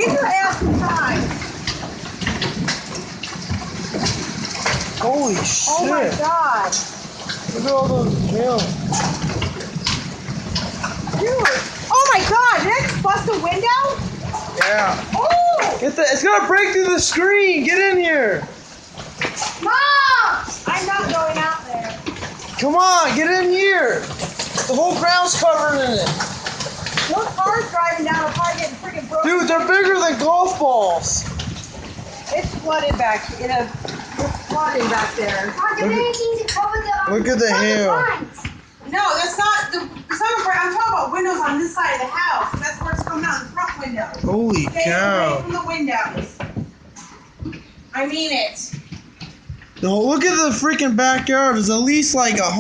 Get your ass inside. Holy shit. Oh my god. Look at all those hail. Dude. Oh my god. Did I just bust a window? Yeah. Oh! It's gonna break through the screen. Get in here. Mom! I'm not going out there. Come on, get in here. The whole ground's covered in it. Those cars driving down are probably getting freaking broken. Dude, they're bigger than golf balls. It's flooded back. It's flooding back there. Mom, do anything to cover the Look at the hail. blinds. No, that's not the. I'm talking about windows on this side of the house. That's where it's coming out, the front windows. Holy Stay cow. away from the windows. I mean it. No, look at the freaking backyard. There's at least like a